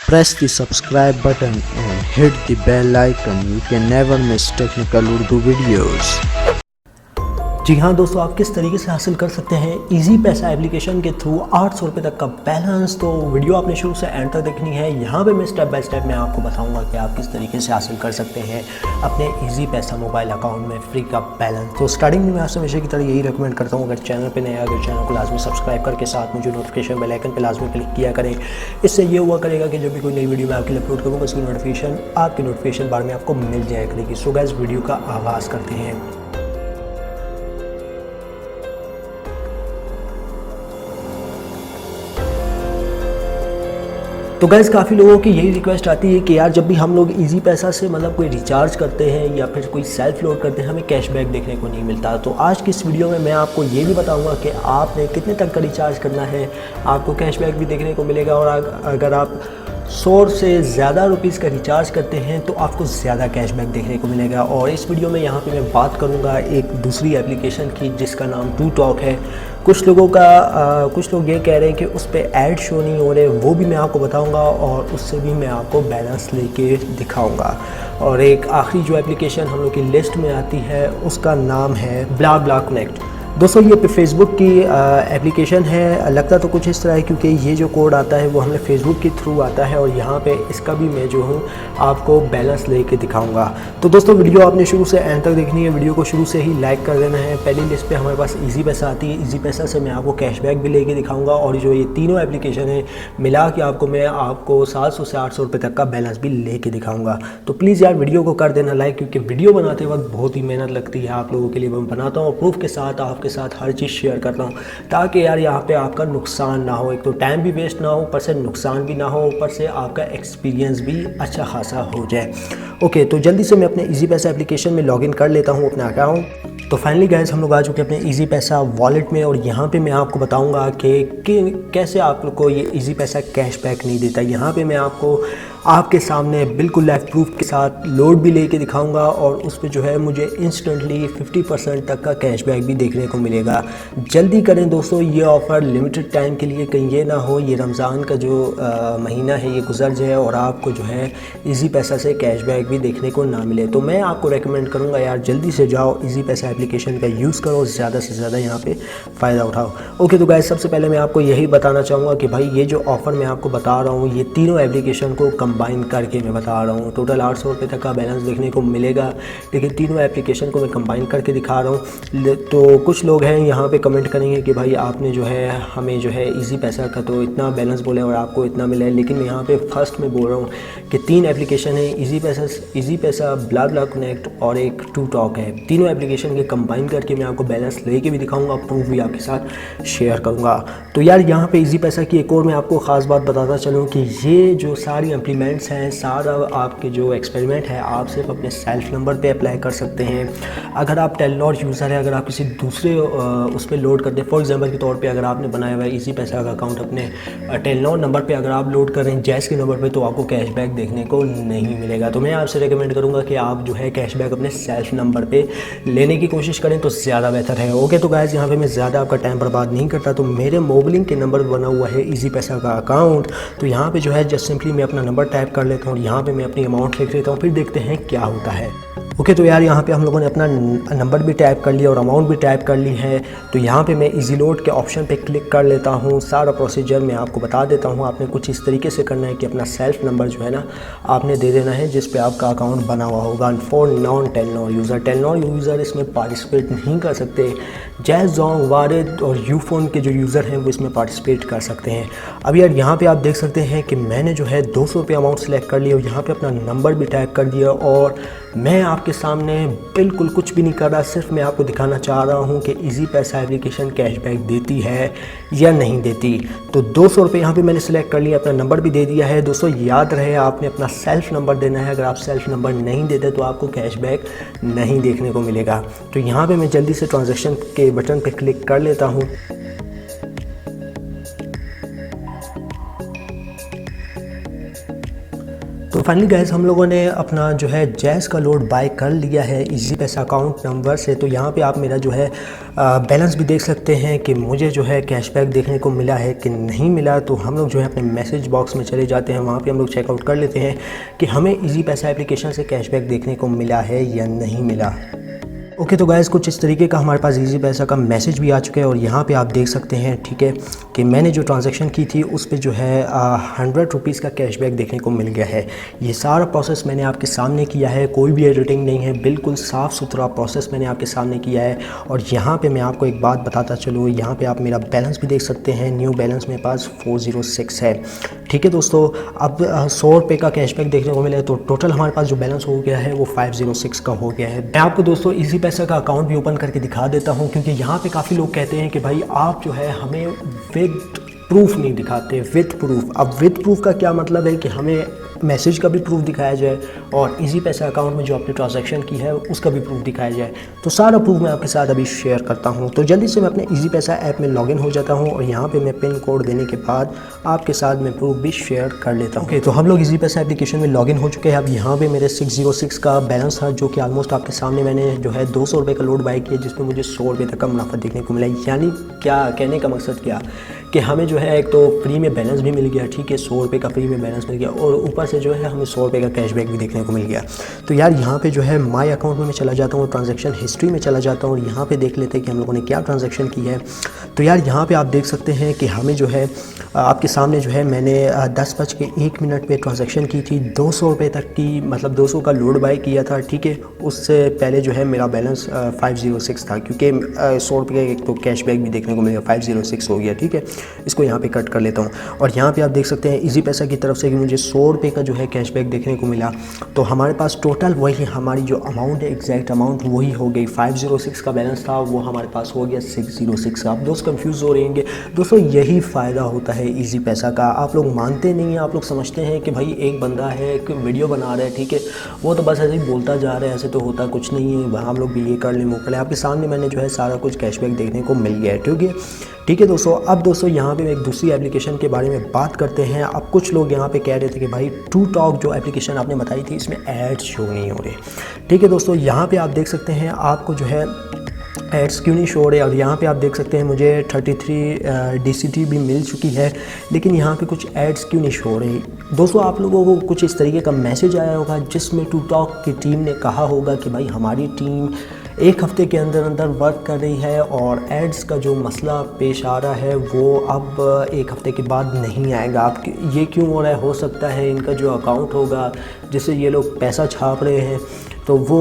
Press the subscribe button and hit the bell icon. You can never miss technical Urdu videos. जी हाँ दोस्तों, आप किस तरीके से हासिल कर सकते हैं इजी पैसा एप्लीकेशन के थ्रू 800 रुपये तक का बैलेंस। तो वीडियो आपने शुरू से एंड तक देखनी है। यहाँ पे मैं स्टेप बाय स्टेप मैं आपको बताऊंगा कि आप किस तरीके से हासिल कर सकते हैं अपने इजी पैसा मोबाइल अकाउंट में फ्री का बैलेंस। तो स्टार्टिंग में मैं आपसे हमेशा की तरह यही रिकमेंड करता हूँ, अगर चैनल पर नया अगर चैनल को लाजमी सब्सक्राइब करके साथ में जो नोटिफिकेशन बेल आइकन पर लाजमी क्लिक किया करें। इससे ये हुआ करेगा कि जब भी कोई नई वीडियो मैं आपके लिए अपलोड करूँगा उसकी नोटिफिकेशन आपकी नोटिफिकेशन बार में आपको मिल जाया करेगी। सो गाइस, वीडियो का आगाज़ करते हैं। तो गाइज़, काफ़ी लोगों की यही रिक्वेस्ट आती है कि यार जब भी हम लोग इजी पैसा से मतलब कोई रिचार्ज करते हैं या फिर कोई सेल्फ लोड करते हैं हमें कैशबैक देखने को नहीं मिलता। तो आज की इस वीडियो में मैं आपको ये भी बताऊंगा कि आपने कितने तक का रिचार्ज करना है, आपको कैशबैक भी देखने को मिलेगा। और अगर आप 100 से ज़्यादा रुपीज़ का रिचार्ज करते हैं तो आपको ज़्यादा कैशबैक देखने को मिलेगा। और इस वीडियो में यहाँ पे मैं बात करूँगा एक दूसरी एप्लीकेशन की जिसका नाम टू टॉक है। कुछ लोग ये कह रहे हैं कि उस पर ऐड शो नहीं हो रहे, वो भी मैं आपको बताऊंगा और उससे भी मैं आपको बैलेंस लेके दिखाऊंगा। और एक आखिरी जो एप्लीकेशन हम लोग की लिस्ट में आती है उसका नाम है ब्ला कनेक्ट। दोस्तों, ये फेसबुक की एप्लीकेशन है। लगता तो कुछ इस तरह है क्योंकि ये जो कोड आता है वो हमें फेसबुक के थ्रू आता है और यहाँ पे इसका भी मैं जो हूँ आपको बैलेंस लेके दिखाऊंगा। तो दोस्तों, वीडियो आपने शुरू से एंड तक देखनी है। वीडियो को शुरू से ही लाइक कर देना है। पहली लिस्ट पे हमारे पास इजी पैसा आती है। इजी पैसा से मैं आपको कैशबैक भी लेके दिखाऊँगा और जो ये तीनों एप्लीकेशन है मिला के मैं आपको 700 से 800 रुपये तक का बैलेंस भी लेके दिखाऊँगा। तो प्लीज़ यार वीडियो को कर देना लाइक, क्योंकि वीडियो बनाते वक्त बहुत ही मेहनत लगती है आप लोगों के लिए। मैं बनाता हूँ और प्रूफ के साथ आपके साथ हर चीज़ शेयर करता हूँ ताकि यार यहाँ पे आपका नुकसान ना हो। एक तो टाइम भी वेस्ट ना हो, ऊपर से नुकसान भी ना हो, ऊपर से आपका एक्सपीरियंस भी अच्छा खासा हो जाए। ओके, तो जल्दी से मैं अपने इजी पैसा एप्लीकेशन में लॉगिन कर लेता हूँ अपना अकाउंट। तो फाइनली गाइस, हम लोग आ चुके हैं अपने इजी पैसा वॉलेट में और यहाँ पे मैं आपको बताऊँगा कि कैसे आप लोग को ये इजी पैसा कैशबैक नहीं देता। यहाँ पे मैं आपको आपके सामने बिल्कुल लाइव प्रूफ के साथ लोड भी लेके दिखाऊंगा और उस पर जो है मुझे इंस्टेंटली 50% तक का कैशबैक भी देखने को मिलेगा। जल्दी करें दोस्तों, ये ऑफ़र लिमिटेड टाइम के लिए, कहीं ये ना हो ये रमज़ान का जो महीना है ये गुजर जाए और आपको जो है इजी पैसा से कैशबैक भी देखने को ना मिले। तो मैं आपको रेकमेंड करूँगा यार जल्दी से जाओ, इजी पैसा एप्लीकेशन का यूज़ करो, ज़्यादा से ज़्यादा यहाँ पर फ़ायदा उठाओ। ओके, तो गाइस, सबसे पहले मैं आपको यही बताना चाहूँगा कि भाई ये जो ऑफ़र मैं आपको बता रहा हूँ ये तीनों एप्लीकेशन को कंबाइन करके मैं बता रहा हूँ। टोटल 800 रुपये तक का बैलेंस देखने को मिलेगा, लेकिन तीनों एप्लीकेशन को मैं कंबाइन करके दिखा रहा हूँ। तो कुछ लोग हैं यहाँ पे कमेंट करेंगे कि भाई आपने जो है हमें जो है इजी पैसा का तो इतना बैलेंस बोले और आपको इतना मिला है। लेकिन मैं यहाँ पे फर्स्ट में बोल रहा हूँ कि 3 एप्लीकेशन है, इजी पैसा, ब्ला कनेक्ट और एक टू टॉक है। तीनों एप्लीकेशन के कंबाइन करके मैं आपको बैलेंस लेके भी दिखाऊँगा, प्रूफ भी आपके साथ शेयर करूँगा। तो यार यहाँ पे इजी पैसा की एक और मैं आपको ख़ास बात बताता चलूँ कि ये जो सारी इम्प्लीमेंट्स हैं, सारा आपके जो एक्सपेरिमेंट है आप सिर्फ अपने सेल्फ नंबर पे अप्लाई कर सकते हैं। अगर आप टेलनॉर यूज़र है, अगर आप किसी दूसरे उस पर लोड करते हैं, फॉर एग्जांपल के तौर पे अगर आपने बनाया हुआ है इजी पैसा का अकाउंट अपने टेलनॉर नंबर पे अगर आप लोड कर रहे हैं जैस के नंबर पे, तो आपको कैशबैक देखने को नहीं मिलेगा। तो मैं आपसे रिकमेंड करूँगा कि आप जो है कैशबैक अपने सेल्फ नंबर पर लेने की कोशिश करें तो ज़्यादा बेहतर है। ओके, तो गाइस, यहाँ पर मैं ज़्यादा आपका टाइम बर्बाद नहीं करता। तो मेरे मोबाइल के नंबर बना हुआ है इजी पैसा का अकाउंट। तो यहाँ पे जो है जस्ट सिंपली मैं अपना नंबर टाइप कर लेता हूँ, यहाँ पे मैं अपनी अमाउंट लिख लेता हूँ, फिर देखते हैं क्या होता है। ओके, तो यार यहाँ पे हम लोगों ने अपना नंबर भी टाइप कर लिया और अमाउंट भी टाइप कर ली है। तो यहाँ पे मैं इजी लोड के ऑप्शन पे क्लिक कर लेता हूँ। सारा प्रोसीजर मैं आपको बता देता हूँ। आपने कुछ इस तरीके से करना है कि अपना सेल्फ नंबर जो है ना आपने दे देना है जिस पे आपका अकाउंट बना हुआ होगा। फॉर नॉन टेलनॉर यूज़र इसमें पार्टिसिपेट नहीं कर सकते। जैज़, जोंग, वारिद और यूफोन के जो यूज़र हैं वो इसमें पार्टिसिपेट कर सकते हैं। अब यार यहाँ पे आप देख सकते हैं कि मैंने जो है 200 रुपये अमाउंट सेलेक्ट कर लिया और यहाँ पे अपना नंबर भी टाइप कर दिया और मैं आपके सामने बिल्कुल कुछ भी नहीं कर रहा, सिर्फ मैं आपको दिखाना चाह रहा हूँ कि इजी पैसा एप्लीकेशन कैशबैक देती है या नहीं देती। तो 200 रुपये यहाँ पर मैंने सेलेक्ट कर लिया, अपना नंबर भी दे दिया है। दोस्तों, याद रहे आपने अपना सेल्फ नंबर देना है। अगर आप सेल्फ नंबर नहीं देते तो आपको कैशबैक नहीं देखने को मिलेगा। तो यहाँ पे मैं जल्दी से ट्रांजैक्शन के बटन पे क्लिक कर लेता हूँ। तो फाइनली गाइस हम लोगों ने अपना जो है जैज़ का लोड बाय कर लिया है इजी पैसा अकाउंट नंबर से। तो यहाँ पे आप मेरा जो है बैलेंस भी देख सकते हैं कि मुझे जो है कैशबैक देखने को मिला है कि नहीं मिला। तो हम लोग जो है अपने मैसेज बॉक्स में चले जाते हैं, वहाँ पे हम लोग चेकआउट कर लेते हैं कि हमें इजी पैसा एप्लीकेशन से कैशबैक देखने को मिला है या नहीं मिला। ओके तो गाइस कुछ इस तरीके का हमारे पास इजी पैसा का मैसेज भी आ चुका है और यहाँ पे आप देख सकते हैं, ठीक है, कि मैंने जो ट्रांजैक्शन की थी उस पे जो है 100 रुपीज़ का कैशबैक देखने को मिल गया है। ये सारा प्रोसेस मैंने आपके सामने किया है, कोई भी एडिटिंग नहीं है, बिल्कुल साफ़ सुथरा प्रोसेस मैंने आपके सामने किया है। और यहाँ पे मैं आपको एक बात बताता चलूँ, यहाँ पे आप मेरा बैलेंस भी देख सकते हैं। न्यू बैलेंस मेरे पास 406 है। ठीक है दोस्तों, अब 100 रुपये का कैशबैक देखने को मिला है, तो टोटल हमारे पास जो बैलेंस हो गया है वो 506 का हो गया है। मैं आपको दोस्तों इजी पैसा का अकाउंट भी ओपन करके दिखा देता हूं, क्योंकि यहाँ पे काफ़ी लोग कहते हैं कि भाई आप जो है हमें विद प्रूफ नहीं दिखाते, विद प्रूफ। अब विद प्रूफ का क्या मतलब है कि हमें मैसेज का भी प्रूफ दिखाया जाए और इजी पैसा अकाउंट में जो आपने ट्रांजैक्शन की है उसका भी प्रूफ दिखाया जाए। तो सारा प्रूफ मैं आपके साथ अभी शेयर करता हूं। तो जल्दी से मैं अपने इजी पैसा ऐप में लॉगिन हो जाता हूं और यहां पे मैं पिन कोड देने के बाद आपके साथ मैं प्रूफ भी शेयर कर लेता हूं। ओके, तो हम लोग इजी पैसा एप्लीकेशन में लॉगिन हो चुके हैं। अब यहाँ पे मेरे 606 का बैलेंस था, जो कि ऑलमोस्ट आपके सामने मैंने जो है 200 रुपये का लोड बाय किया, जिसमें मुझे 100 रुपये तक का मुनाफा देखने को मिला। यानी क्या कहने का मकसद क्या कि हमें जो है एक तो फ्री में बैलेंस भी मिल गया, ठीक है, 100 रुपये का फ्री में बैलेंस मिल गया और ऊपर से जो है हमें 100 रुपये का कैशबैक भी देखने को मिल गया। तो यार यहाँ पे जो है माय अकाउंट में मैं चला जाता हूँ, ट्रांजैक्शन हिस्ट्री में चला जाता हूँ और यहाँ पे देख लेते हैं कि हम लोगों ने क्या ट्रांजैक्शन की है। तो यार यहाँ पे आप देख सकते हैं कि हमें जो है आपके सामने जो है मैंने 10:01 पे ट्रांजैक्शन की थी, 200 रुपये तक की, मतलब 200 का लोड बाय किया था, ठीक है। उससे पहले जो है मेरा बैलेंस 506 था, क्योंकि 100 रुपये का एक तो कैशबैक भी देखने को मिलेगा, 506 हो गया, ठीक है। इसको यहाँ पे कट कर लेता हूँ और यहाँ पे आप देख सकते हैं इजी पैसा की तरफ से कि मुझे 100 रुपये का जो है कैशबैक देखने को मिला। तो हमारे पास टोटल वही हमारी जो अमाउंट है, एग्जैक्ट अमाउंट वही हो गई। 506 का बैलेंस था, वो हमारे पास हो गया 606 का। आप दोस्त कंफ्यूज हो रहेंगे दोस्तों, यही फ़ायदा होता है इजी पैसा का। आप लोग मानते नहीं हैं, आप लोग समझते हैं कि भाई एक बंदा है, एक वीडियो बना रहा है, ठीक है, वो तो बस ऐसे ही बोलता जा रहा है, ऐसे तो होता कुछ नहीं है, हम लोग भी ये कर लें वो कर लें। आपके सामने मैंने जो है सारा कुछ कैशबैक देखने को मिल गया है, ठीक है दोस्तों। अब दोस्तों यहाँ पे एक दूसरी एप्लीकेशन के बारे में बात करते हैं। अब कुछ लोग यहाँ पे कह रहे थे कि भाई टू टॉक जो एप्लीकेशन आपने बताई थी इसमें एड्स शो नहीं हो रहे। ठीक है दोस्तों, यहाँ पे आप देख सकते हैं आपको जो है एड्स क्यों नहीं शो हो रहे। और यहाँ पे आप देख सकते हैं मुझे 33 DCT भी मिल चुकी है, लेकिन यहाँ पे कुछ एड्स क्यों नहीं शो हो रही। दोस्तों आप लोगों को कुछ इस तरीके का मैसेज आया होगा जिसमें टू टॉक की टीम ने कहा होगा कि भाई हमारी टीम एक हफ़्ते के अंदर अंदर वर्क कर रही है और एड्स का जो मसला पेश आ रहा है वो अब एक हफ़्ते के बाद नहीं आएगा। आप ये क्यों हो रहा है? हो सकता है इनका जो अकाउंट होगा जिससे ये लोग पैसा छाप रहे हैं तो वो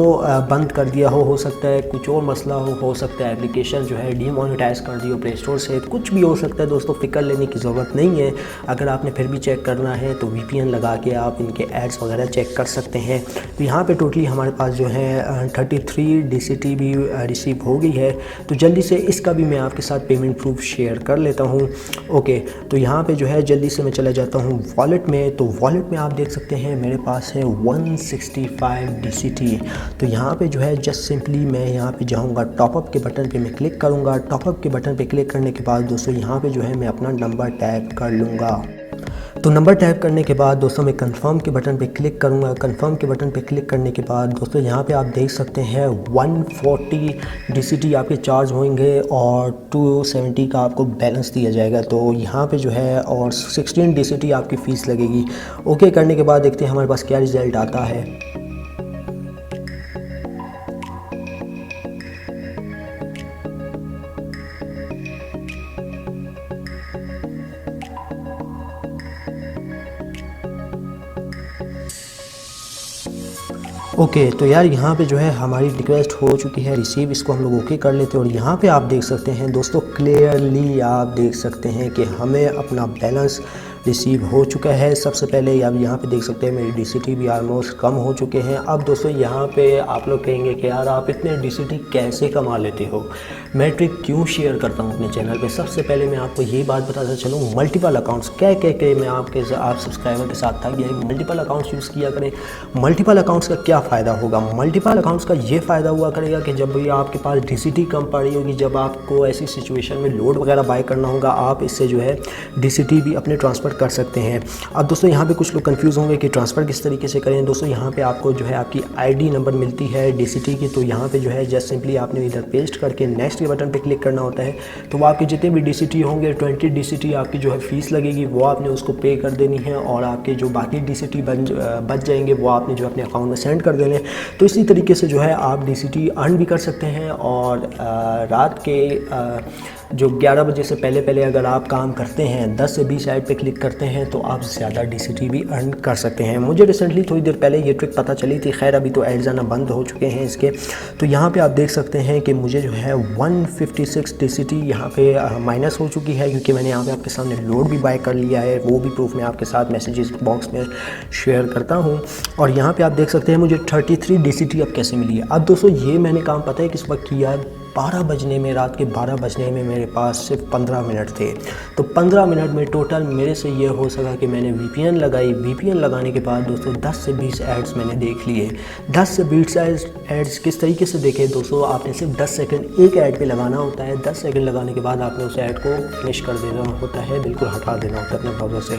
बंद कर दिया हो सकता है कुछ और मसला हो सकता है एप्लीकेशन जो है डीमोनेटाइज कर दी हो प्ले स्टोर से, कुछ भी हो सकता है। दोस्तों फ़िक्र लेने की ज़रूरत नहीं है। अगर आपने फिर भी चेक करना है तो VPN लगा के आप इनके एड्स वगैरह चेक कर सकते हैं। तो यहाँ पे टोटली हमारे पास जो है 33 DCT भी रिसीव हो गई है। तो जल्दी से इसका भी मैं आपके साथ पेमेंट प्रूफ शेयर कर लेता हूँ। ओके, तो यहाँ पर जो है जल्दी से मैं चला जाता हूँ वॉलेट में। तो वॉलेट में आप देख सकते हैं मेरे पास है 165 DCT। तो यहाँ पे जो है जस्ट सिंपली मैं यहाँ पे जाऊँगा, टॉपअप के बटन पे मैं क्लिक करूँगा। टॉपअप के बटन पे क्लिक करने के बाद दोस्तों यहाँ पे जो है मैं अपना नंबर टाइप कर लूँगा। तो नंबर टाइप करने के बाद दोस्तों मैं कंफर्म के बटन पे क्लिक करूँगा। कंफर्म के बटन पे क्लिक करने के बाद दोस्तों यहाँ पे आप देख सकते हैं 140 DCT आपके चार्ज होंगे और 270 का आपको बैलेंस दिया जाएगा। तो यहाँ पे जो है और 16 DCT आपकी फ़ीस लगेगी। ओके करने के बाद देखते हैं हमारे पास क्या रिज़ल्ट आता है। ओके, तो यार यहाँ पे जो है हमारी रिक्वेस्ट हो चुकी है रिसीव, इसको हम लोग ओके कर लेते हैं। और यहाँ पे आप देख सकते हैं दोस्तों क्लियरली आप देख सकते हैं कि हमें अपना बैलेंस रिसीव हो चुका है। सबसे पहले आप यहाँ पे देख सकते हैं मेरी DCT भी ऑलमोस्ट कम हो चुके हैं। अब दोस्तों यहाँ पे आप लोग कहेंगे कि यार आप इतने DCT कैसे कमा लेते हो। मैं ट्रिक क्यों शेयर करता हूँ अपने चैनल पे। सबसे पहले मैं आपको ये बात बताता चलूँ, मल्टीपल अकाउंट्स कह के मैं आप सब्सक्राइबर के साथ था कि मल्टीपल अकाउंट्स यूज़ किया करें। मल्टीपल अकाउंट्स का क्या फ़ायदा होगा? मल्टीपल अकाउंट्स का ये फ़ायदा हुआ करेगा कि जब भी आपके पास DCT कम पड़ी होगी, जब आपको ऐसी सिचुएशन में लोड वगैरह बाय करना होगा, आप इससे जो है DCT भी अपने ट्रांसफ़र कर सकते हैं। अब दोस्तों यहाँ पे कुछ लोग कंफ्यूज होंगे कि ट्रांसफ़र किस तरीके से करें। दोस्तों यहाँ पे आपको जो है आपकी ID नंबर मिलती है DCT की, तो यहाँ पे जो है जस्ट सिंपली आपने इधर पेस्ट करके नेक्स्ट के बटन पे क्लिक करना होता है। तो वो आपके जितने भी DCT होंगे 20 DCT आपकी जो है फ़ीस लगेगी, वो आपने उसको पे कर देनी है, और आपके जो बाकी DCT बच जाएंगे वो आपने जो अपने अकाउंट में सेंड कर देने। तो इसी तरीके से जो है आप DCT अर्न भी कर सकते हैं। और रात के जो 11 बजे से पहले अगर आप काम करते हैं, 10 से 20 ऐड पे क्लिक करते हैं, तो आप ज़्यादा DCT भी अर्न कर सकते हैं। मुझे रिसेंटली थोड़ी देर पहले ये ट्रिक पता चली थी, खैर अभी तो एड्स आना बंद हो चुके हैं इसके। तो यहाँ पे आप देख सकते हैं कि मुझे जो है 156 DCT यहाँ पे माइनस हो चुकी है, क्योंकि मैंने यहाँ पे आपके सामने लोड भी बाय कर लिया है। वो भी प्रूफ मैं आपके साथ मैसेजेस बॉक्स में शेयर करता हूँ। और यहाँ पे आप देख सकते हैं मुझे 33 DCT अब कैसे मिली है। अब दोस्तों ये मैंने काम पता है किस वक्त किया, 12 बजने में, रात के 12 बजने में मेरे पास सिर्फ 15 मिनट थे। तो 15 मिनट में टोटल मेरे से ये हो सका कि मैंने VPN लगाई। VPN लगाने के बाद दोस्तों 10 से 20 एड्स मैंने देख लिए। 10 से 20 एड्स किस तरीके से देखे दोस्तों, आपने सिर्फ 10 सेकंड एक ऐड पे लगाना होता है। 10 सेकंड लगाने के बाद आपने उस ऐड को फिनिश कर देना होता है, बिल्कुल हटा देना होता है, अपने ब्राउज़र से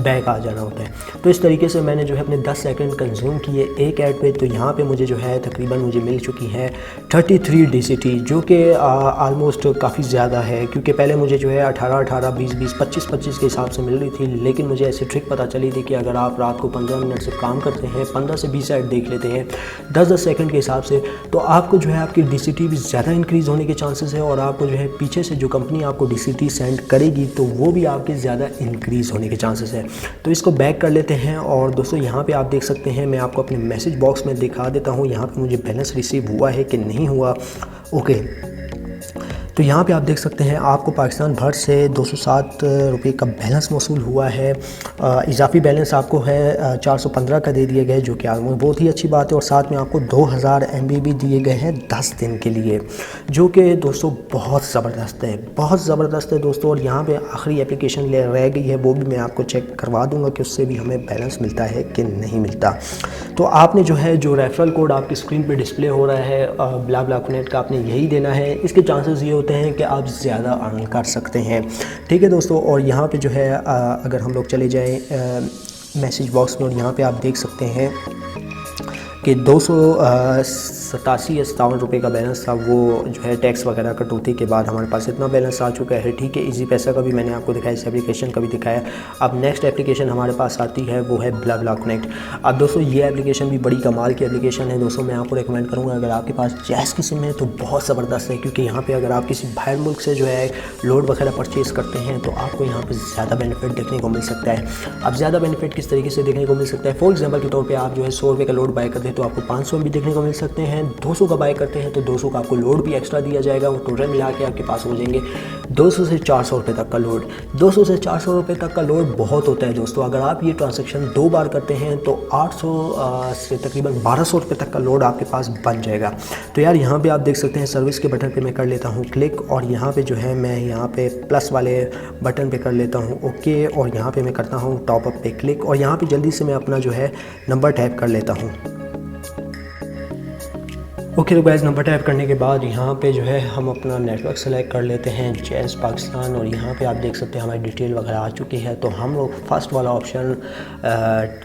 बैक आ जाना होता है। तो इस तरीके से मैंने जो है अपने 10 सेकंड कंज्यूम किए एक ऐड पे। तो यहाँ पे मुझे जो है तकरीबन मुझे मिल चुकी है 33 DCT, जो कि आलमोस्ट काफ़ी ज़्यादा है, क्योंकि पहले मुझे जो है 18, 20, 25 के हिसाब से मिल रही थी। लेकिन मुझे ऐसी ट्रिक पता चली थी कि अगर आप रात को 15 मिनट से काम करते हैं, 15 से 20 ऐड देख लेते हैं 10 सेकंड के हिसाब से, तो आपको जो है आपकी DCT भी ज़्यादा इंक्रीज़ होने के चांसेस है। और आपको जो है पीछे से जो कंपनी आपको DCT सेंड करेगी, तो वो भी आपके ज़्यादा इंक्रीज़ होने के चांसेस है। तो इसको बैक कर लेते हैं। और दोस्तों यहाँ पे आप देख सकते हैं, मैं आपको अपने मैसेज बॉक्स में दिखा देता हूँ यहाँ पे मुझे बैलेंस रिसीव हुआ है कि नहीं हुआ। ओके, तो यहाँ पे आप देख सकते हैं आपको पाकिस्तान भर से 207 रुपये का बैलेंस मौसूल हुआ है। इजाफी बैलेंस आपको है 415 का दे दिए गए, जो कि बहुत ही अच्छी बात है। और साथ में आपको 2000 MB भी दिए गए हैं 10 दिन के लिए, जो कि दोस्तों बहुत ज़बरदस्त है, बहुत ज़बरदस्त है दोस्तों। और यहाँ पे आखिरी एप्लीकेशन रह गई है, वो भी मैं आपको चेक करवा दूँगा कि उससे भी हमें बैलेंस मिलता है कि नहीं मिलता। तो आपने जो है जो रेफरल कोड आपकी स्क्रीन पे डिस्प्ले हो रहा है BlaBlaConnect का, आपने यही देना है। इसके चांसेस ये होते हैं कि आप ज़्यादा अर्न कर सकते हैं, ठीक है दोस्तों। और यहाँ पे जो है अगर हम लोग चले जाएँ मैसेज बॉक्स में, और यहाँ पे आप देख सकते हैं कि 287 रुपये का बैलेंस था, वो जो है टैक्स वगैरह कटौती के बाद हमारे पास इतना बैलेंस आ चुका है, ठीक है। इजी पैसा का भी मैंने आपको दिखाया, इस एप्लीकेशन का भी दिखाया। अब नेक्स्ट एप्लीकेशन हमारे पास आती है, वो है BlaBlaConnect। अब दोस्तों ये एप्लीकेशन भी बड़ी कमाल की एप्लीकेशन है दोस्तों। मैं आपको रिकमेंड करूँगा, अगर आपके पास जैज़ की सिम है तो बहुत ज़बरदस्त है, क्योंकि यहाँ पर अगर आप किसी बाहर मुल्क से जो है लोड वगैरह परचेज़ करते हैं, तो आपको यहाँ पर ज़्यादा बेनिफिट देखने को मिल सकता है। अब ज़्यादा बेनिफिट किस तरीके से देखने को मिल सकता है, फॉर एग्जाम्पल के तौर पर आप जो है 100 रुपये का लोड बाय करते हैं तो आपको 500 MB देखने को मिल सकते हैं। 200 का बाय करते हैं तो 200 का आपको लोड भी एक्स्ट्रा दिया जाएगा। वो टोटल मिला के आपके पास हो जाएंगे 200 से 400 रुपये तक का लोड। 200 से 400 रुपये तक का लोड बहुत होता है दोस्तों। अगर आप ये ट्रांजैक्शन 2 बार करते हैं तो 800 से तकरीबन 1200 रुपये तक का लोड आपके पास बन जाएगा। तो यार यहाँ पे आप देख सकते हैं सर्विस के बटन पे मैं कर लेता हूँ क्लिक, और यहाँ पे जो है मैं यहाँ पे प्लस वाले बटन पे कर लेता हूँ ओके, और यहाँ पे मैं करता हूँ टॉप अप पे क्लिक, और यहाँ पे जल्दी से मैं अपना जो है नंबर टाइप कर लेता हूँ। ओके तो गाइस, नंबर टाइप करने के बाद यहाँ पे जो है हम अपना नेटवर्क सेलेक्ट कर लेते हैं जैज़ पाकिस्तान, और यहाँ पे आप देख सकते हैं हमारी डिटेल वगैरह आ चुकी है। तो हम लोग फर्स्ट वाला ऑप्शन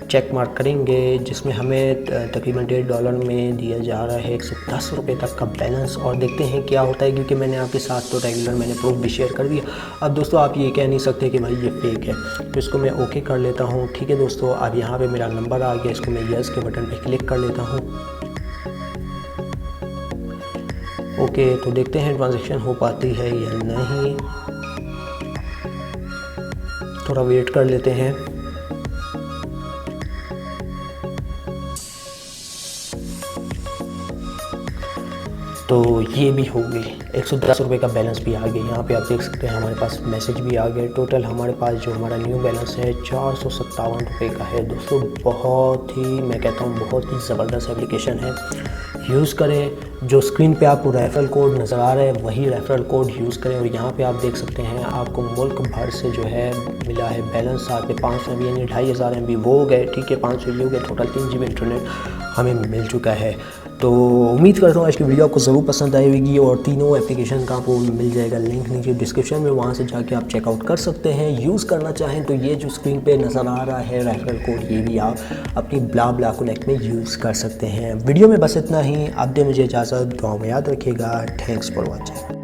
चेक मार्क करेंगे, जिसमें हमें तकरीबन $1.5 में दिया जा रहा है 110 रुपये तक का बैलेंस। और देखते हैं क्या होता है, क्योंकि मैंने आपके साथ तो रेगुलर मैंने प्रूफ भी शेयर कर दिया। अब दोस्तों आप ये कह नहीं सकते कि भाई ये फेक है, तो इसको मैं ओके कर लेता हूँ, ठीक है दोस्तों। अब यहाँ पर मेरा नंबर आ गया, इसको मैं यस के बटन पर क्लिक कर लेता हूँ। ओके तो देखते हैं ट्रांजैक्शन हो पाती है या नहीं, थोड़ा वेट कर लेते हैं। तो ये भी हो गई। 110 रुपये का बैलेंस भी आ गया। यहाँ पे आप देख सकते हैं हमारे पास मैसेज भी आ गए। टोटल हमारे पास जो हमारा न्यू बैलेंस है 457 रुपये का है। दोस्तों बहुत ही, मैं कहता हूँ बहुत ही ज़बरदस्त एप्लीकेशन है, यूज़ करें। जो स्क्रीन पे आपको रेफरल कोड नज़र आ रहा है वही रेफरल कोड यूज़ करें। और यहाँ पे आप देख सकते हैं आपको मुल्क भर से जो है मिला है बैलेंस। साथ में 500 MB यानी 2500 MB वो हो गए, ठीक है, 500 MB हो गए, टोटल 3 GB इंटरनेट हमें मिल चुका है। तो उम्मीद करता हूँ आज की वीडियो आपको ज़रूर पसंद आई होगी और तीनों एप्लीकेशन का आपको मिल जाएगा लिंक नीचे डिस्क्रिप्शन में, वहाँ से जाके आप चेकआउट कर सकते हैं। यूज़ करना चाहें तो ये जो स्क्रीन पे नज़र आ रहा है रेफरल कोड, ये भी आप अपनी ब्ला कनेक्ट में यूज़ कर सकते हैं। वीडियो में बस इतना ही। आप दे मुझे इजाज़त, दुआ में याद रखिएगा। Thanks for watching.